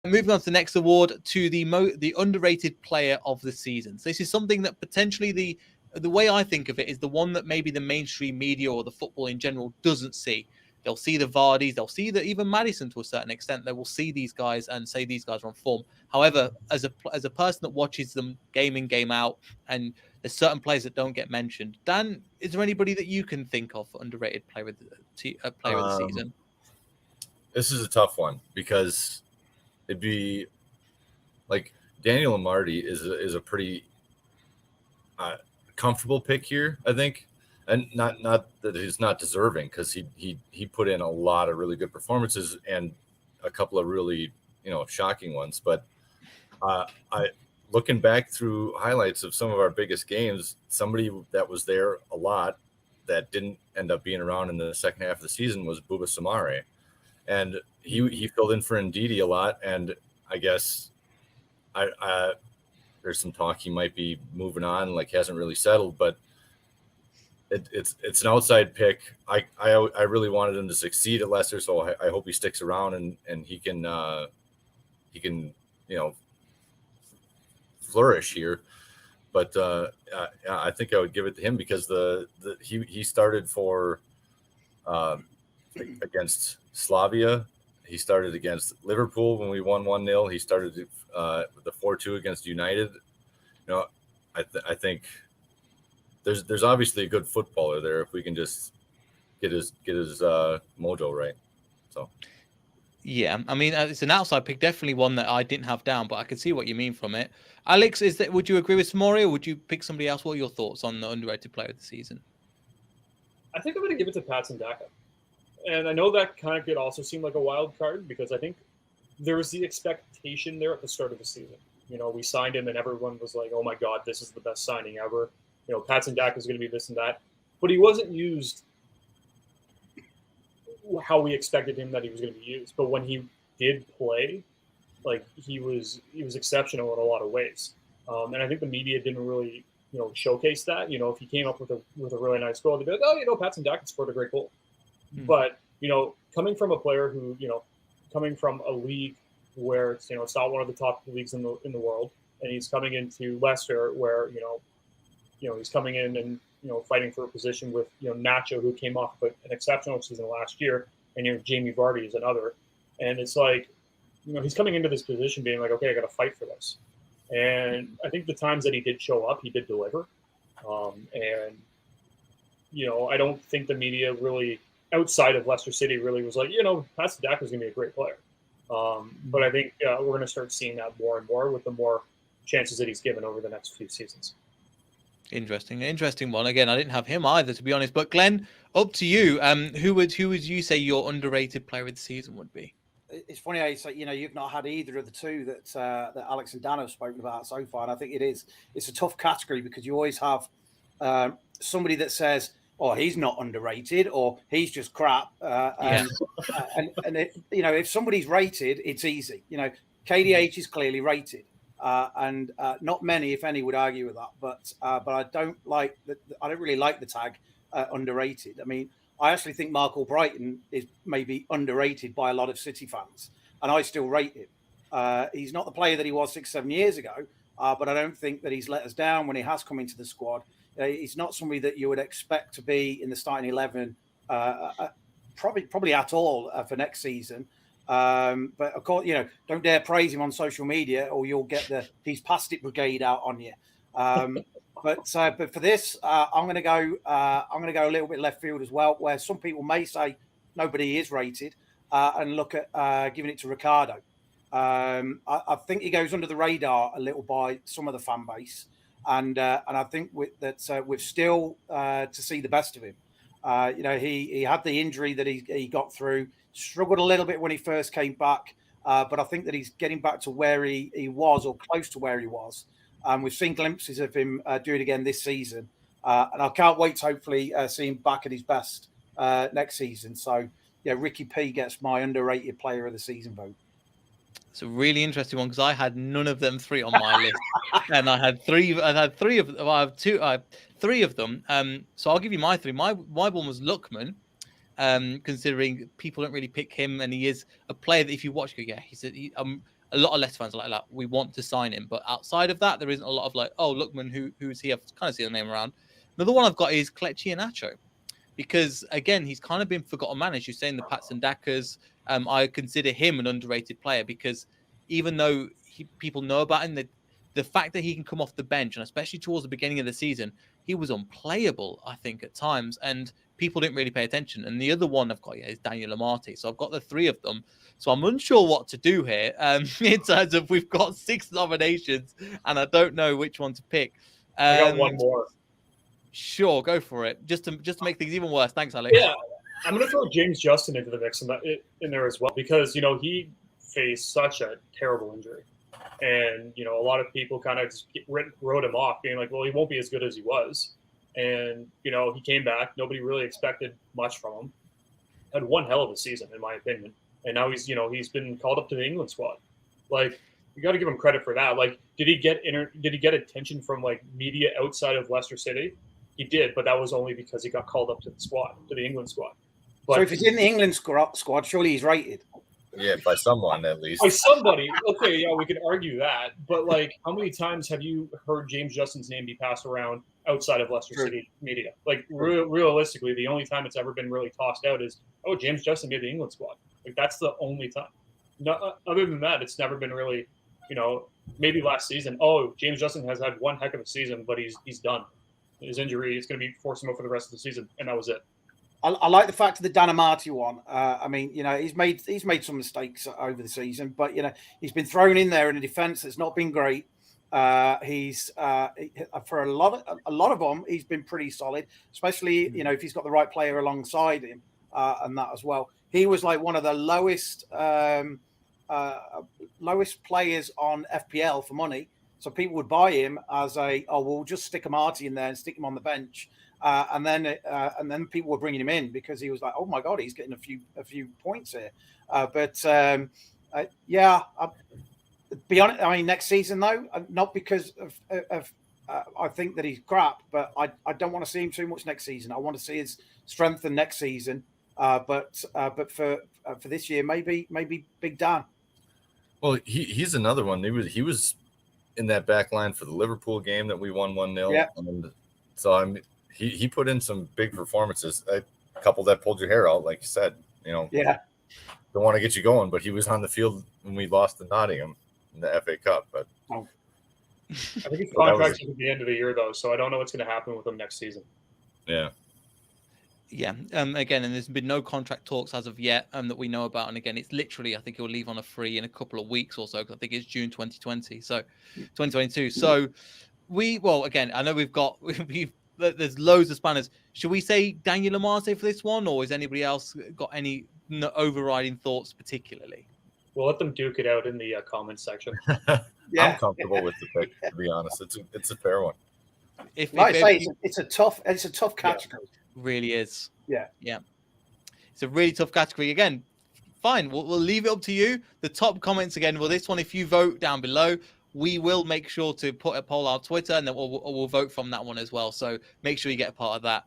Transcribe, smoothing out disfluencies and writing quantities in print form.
Moving on to the next award, to the underrated player of the season. So this is something that potentially the way I think of it is the one that maybe the mainstream media or the football in general doesn't see. They'll see the Vardys, they'll see that even Maddison to a certain extent. They will see these guys and say these guys are on form. However, as a person that watches them game in, game out, and there's certain players that don't get mentioned. Dan, is there anybody that you can think of for underrated player of the season? This is a tough one because it'd be like Daniel Amarty is a pretty comfortable pick here, I think, and not that he's not deserving, because he put in a lot of really good performances and a couple of really shocking ones. But I looking back through highlights of some of our biggest games, somebody that was there a lot that didn't end up being around in the second half of the season was Bouba Samare. And he filled in for Ndidi a lot, and I guess there's some talk he might be moving on, like hasn't really settled, but it's an outside pick. I really wanted him to succeed at Leicester, so I hope he sticks around and he can flourish here. But I think I would give it to him because he started for against Slavia. He started against Liverpool when we won 1-0. He started with the 4-2 against United. I think there's obviously a good footballer there if we can just get his mojo right. So yeah, I mean, it's an outside pick, definitely one that I didn't have down, but I can see what you mean from it. Alex, would you agree with Samori, or would you pick somebody else? What are your thoughts on the underrated player of the season? I think I'm going to give it to Patson Daka. And I know that kind of could also seem like a wild card because I think there was the expectation there at the start of the season. We signed him and everyone was like, oh my God, this is the best signing ever. Patson Daka is going to be this and that. But he wasn't used how we expected him that he was going to be used. But when he did play, like he was exceptional in a lot of ways. And I think the media didn't really, showcase that. If he came up with a really nice goal, they'd be like, oh, Patson Daka scored a great goal. But, coming from a player who, coming from a league where it's, it's not one of the top leagues in the world, and he's coming into Leicester where, he's coming in and, fighting for a position with, Nacho, who came off an exceptional season last year, and, Jamie Vardy is another. And it's like, he's coming into this position being like, okay, I got to fight for this. And I think the times that he did show up, he did deliver. And, I don't think the media really, outside of Leicester City, really was like, Patson Daka is going to be a great player. But I think we're going to start seeing that more and more with the more chances that he's given over the next few seasons. Interesting one. Again, I didn't have him either, to be honest. But Glenn, up to you. Who would you say your underrated player of the season would be? It's funny how you say, you've not had either of the two that Alex and Dan have spoken about so far. And I think it's a tough category because you always have somebody that says, oh, he's not underrated, or he's just crap. And if somebody's rated, it's easy. KDH is clearly rated, and not many, if any, would argue with that. But I don't really like the tag underrated. I mean, I actually think Mark Albrighton is maybe underrated by a lot of City fans, and I still rate him. He's not the player that he was 6-7 years ago, but I don't think that he's let us down when he has come into the squad. He's not somebody that you would expect to be in the starting 11, probably at all for next season. But of course, don't dare praise him on social media, or you'll get he's past it brigade out on you. But for this, I'm going to go a little bit left field as well, where some people may say nobody is rated, and look at giving it to Ricardo. I think he goes under the radar a little by some of the fan base. And I think we're still to see the best of him. He had the injury that he got through, struggled a little bit when he first came back, but I think that he's getting back to where he was, or close to where he was. We've seen glimpses of him do it again this season, and I can't wait to hopefully see him back at his best next season. So, Ricky P gets my underrated player of the season vote. It's a really interesting one because I had none of them three on my list, and I had three of them. I have three of them. So I'll give you my three. My one was Lookman, considering people don't really pick him, and he is a player that if you watch, a lot of Leicester fans are like that. We want to sign him, but outside of that, there isn't a lot of like, oh, Lookman, who's he? I've kind of seen the name around. Another one I've got is Kelechi Iheanacho, because again, he's kind of been forgotten man, as you say in the Pats and Dakas. I consider him an underrated player because even though people know about him, the fact that he can come off the bench, and especially towards the beginning of the season, he was unplayable, I think, at times, and people didn't really pay attention. And the other one I've got is Daniel Amati. So I've got the three of them. So I'm unsure what to do here in terms of we've got 6 nominations, and I don't know which one to pick. I got one more. Sure, go for it. Just to make things even worse. Thanks, Alex. Yeah, I'm going to throw James Justin into the mix in there as well because, he faced such a terrible injury. And, a lot of people kind of just wrote him off, being like, well, he won't be as good as he was. And, he came back. Nobody really expected much from him. Had one hell of a season, in my opinion. And now he's been called up to the England squad. Like, you got to give him credit for that. Like, did he get attention from, like, media outside of Leicester City? He did, but that was only because he got called up to the England squad. But, so if he's in the England squad, surely he's rated. Yeah, by someone at least. By somebody. Okay, yeah, we could argue that. But, like, how many times have you heard James Justin's name be passed around outside of Leicester City media? Like, realistically, the only time it's ever been really tossed out is, oh, James Justin made the England squad. Like, that's the only time. No, other than that, it's never been really, maybe last season, oh, James Justin has had one heck of a season, but he's done. His injury is going to be forcing him out for the rest of the season, and that was it. I like the fact of the Dan Amati one. I mean, he's made some mistakes over the season, but he's been thrown in there in a defence that's not been great. He's for a lot of them, he's been pretty solid, especially if he's got the right player alongside him and that as well. He was like one of the lowest players on FPL for money. So people would buy him as we'll just stick Amati in there and stick him on the bench. And then people were bringing him in because he was like, oh my God, he's getting a few points here. Be honest, I mean, next season though, not because of I think that he's crap, but I don't want to see him too much next season. I want to see his strengthen next season. But for this year, maybe Big Dan. Well, he's another one. He was in that back line for the Liverpool game that we won 1-0. Yeah. And so he put in some big performances. A couple that pulled your hair out, like you said. Yeah. Don't want to get you going, but he was on the field when we lost to Nottingham in the FA Cup. But I think his contract's at the end of the year, though, so I don't know what's going to happen with him next season. Yeah. Yeah. Again, and there's been no contract talks as of yet that we know about. And again, it's literally, I think he'll leave on a free in a couple of weeks or so, because I think it's June 2020. So 2022. So again, I know there's loads of spanners. Should we say Daniel Amate for this one, or has anybody else got any overriding thoughts particularly? We'll let them duke it out in the comments section. Yeah. I'm comfortable with the pick, to be honest. It's a fair one. It's a tough category. Really is. Yeah. It's a really tough category. Again, fine. We'll leave it up to you. The top comments again. Well, this one, if you vote down below, we will make sure to put a poll on Twitter, and then we'll vote from that one as well. So make sure you get a part of that.